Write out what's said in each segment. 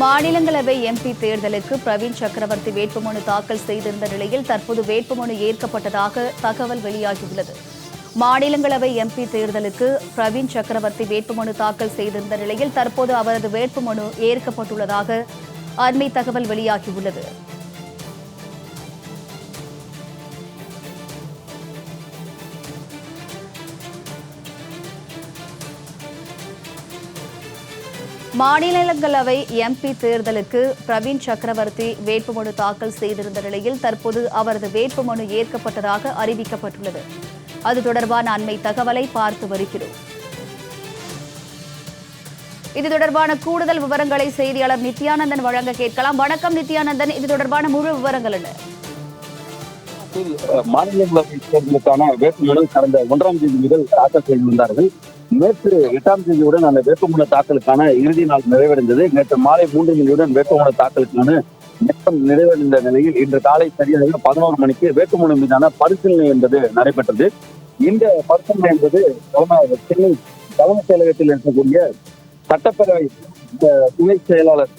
மாநிலங்களவை எம்பி தேர்தலுக்கு பிரவீன் சக்கரவர்த்தி வேட்புமனு தாக்கல் செய்திருந்த நிலையில் தற்போது வேட்புமனு ஏற்கப்பட்டதாக தகவல் வெளியாகியுள்ளது. மாநிலங்களவை எம்பி தேர்தலுக்கு பிரவீன் சக்கரவர்த்தி வேட்புமனு தாக்கல் செய்திருந்த நிலையில் தற்போது அவரது வேட்புமனு ஏற்கப்பட்டுள்ளதாக அண்மை தகவல் வெளியாகியுள்ளது. மாநிலங்களவை எம்பி தேர்தலுக்கு பிரவீன் சக்கரவர்த்தி வேட்புமனு தாக்கல் செய்திருந்த நிலையில் தற்போது அவரது வேட்புமனு ஏற்கப்பட்டதாக அறிவிக்கப்பட்டுள்ளது. அது தொடர்பான அண்மை தகவலை பார்த்து வருகிறோம். இது தொடர்பான கூடுதல் விவரங்களை செய்தியாளர் நித்யானந்தன் வழங்க கேட்கலாம். வணக்கம் நித்யானந்தன், இது தொடர்பான முழு விவரங்கள் என்ன? மாநிலங்களவை தேர்தலுக்கான வேட்புமனு கடந்த 1ஆம் தேதி முதல் தாக்கல் செய்திருந்தார்கள். நேற்று 8ஆம் தேதியுடன் அந்த வேட்புமனு தாக்கலுக்கான இறுதி நாள் நிறைவடைந்தது. நேற்று மாலை 3 மணியுடன் வேட்புமனு தாக்கலுக்கான நேரம் நிறைவடைந்த நிலையில் இன்று காலை சரியாக 11 மணிக்கு வேட்புமனு மீதான பரிசீலனை என்பது நடைபெற்றது. இந்த பரிசீலனை என்பது சென்னை தலைமைச் செயலகத்தில் இருக்கக்கூடிய சட்டப்பேரவை துணை செயலாளர்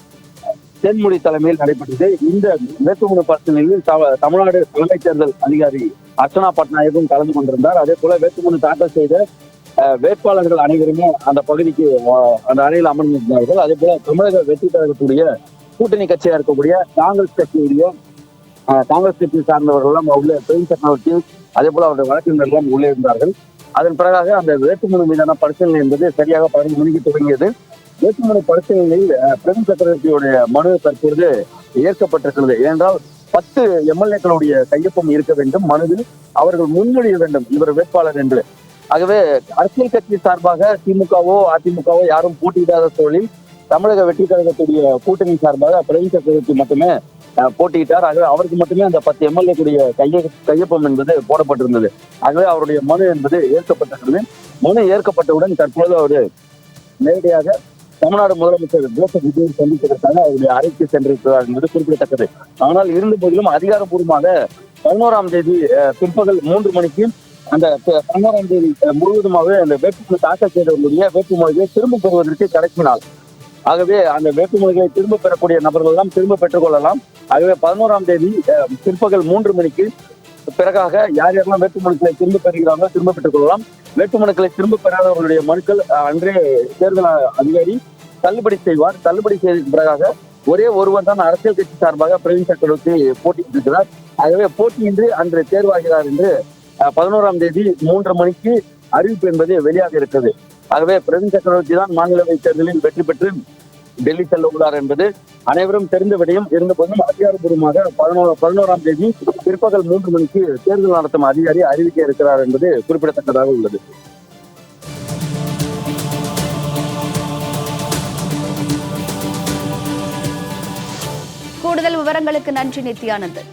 தென்முடி தலைமையில் நடைபெற்றது. இந்த வேட்புமனு பரிசீலனையில் தமிழ்நாடு தலைமைத் தேர்தல் அதிகாரி அர்ச்சனா பட்நாயக்கும் கலந்து கொண்டிருந்தார். அதே போல வேட்புமனு தாக்கல் செய்த வேட்பாளர்கள் அனைவருமே அந்த பகுதிக்கு அந்த அறையில் அமர்ந்திருந்தார்கள். அதே போல தமிழக வெற்றி கழகத்துடைய கூட்டணி கட்சியா இருக்கக்கூடிய காங்கிரஸ் கட்சி சார்ந்தவர்கள் உள்ளே பிரவீன் சக்கரவர்த்தி அதே போல அவருடைய வழக்கறிஞர்கள் உள்ளே இருந்தார்கள். அதன் பிறகாக அந்த வேட்புமனு மீதான பரிசீலனை என்பது சரியாக 11 மணிக்கு துவங்கியது. வேட்புமனு பரிசீலனையில் பிரவீன் சக்கரவர்த்தியுடைய மனு தற்போது ஏற்கப்பட்டிருக்கிறது. ஏனென்றால் 10 எம்எல்ஏக்களுடைய கையொப்பம் இருக்க வேண்டும். மனுவில் அவர்கள் முன்மொழிய வேண்டும் இவர் வேட்பாளர் என்று. ஆகவே அரசியல் கட்சி சார்பாக திமுகவோ அதிமுகவோ யாரும் போட்டியிடாத சூழலில் தமிழக வெற்றி கழகத்துடைய கூட்டணி சார்பாக பிரவீன் சக்கரவர்த்தி மட்டுமே போட்டியிட்டார். ஆகவே அவருக்கு மட்டுமே அந்த 10 எம்எல்ஏக்குடைய கையொப்பம் என்பது போடப்பட்டிருந்தது. ஆகவே அவருடைய மனு என்பது ஏற்கப்பட்டிருக்கிறது. மனு ஏற்கப்பட்டவுடன் தற்போது அவர் நேரடியாக தமிழ்நாடு முதலமைச்சர் ஜோசப் விஜயை சந்திப்பதற்காக அவருடைய அறைக்கு சென்றிருக்கிறார் என்பது குறிப்பிடத்தக்கது. ஆனால் இருந்த போதிலும் அதிகாரப்பூர்வமாக 11ஆம் தேதி பிற்பகல் 3 மணிக்கு அந்த 11ஆம் தேதி முழுவதுமாகவே அந்த வேட்புமனு தாக்கல் செய்தவர்களுடைய வேட்புமனுவை திரும்ப பெறுவதற்கு கடைசி நாள். ஆகவே அந்த வேட்புமனுவை திரும்ப பெறக்கூடிய நபர்கள் எல்லாம் திரும்ப பெற்றுக் கொள்ளலாம். ஆகவே 11ஆம் தேதி பிற்பகல் 3 மணிக்கு பிறகாக யார் யாரெல்லாம் வேட்புமனுக்களை திரும்ப பெறுகிறார்களோ திரும்ப பெற்றுக் கொள்ளலாம். வேட்புமனுக்களை திரும்ப பெறாதவர்களுடைய மனுக்கள் அன்றே தேர்தல் அதிகாரி தள்ளுபடி செய்வார். தள்ளுபடி செய்த பிறகாக ஒரே ஒருவர் தான் அரசியல் கட்சி சார்பாக பிரவீன் சக்கரவர்த்தி போட்டியிட்டிருக்கிறார். ஆகவே போட்டியின்றி அன்று தேர்வாகிறார் என்று 11ஆம் தேதி 3 மணிக்கு அறிவிப்பு என்பது வெளியாக இருக்கிறது. ஆகவே பிரவீன் சக்கரவர்த்தி தான் மாநிலவை தேர்தலில் வெற்றி பெற்று டெல்லி செல்ல உள்ளார் என்பது அனைவரும் தெரிந்த விடயம். இருந்தபோதும் அதிகாரப்பூர்வமாக 11ஆம் தேதி பிற்பகல் 3 மணிக்கு தேர்தல் நடத்தும் அதிகாரி அறிவிக்க இருக்கிறார் என்பது குறிப்பிடத்தக்கதாக உள்ளது. கூடுதல் விவரங்களுக்கு நன்றி நித்யானந்தன்.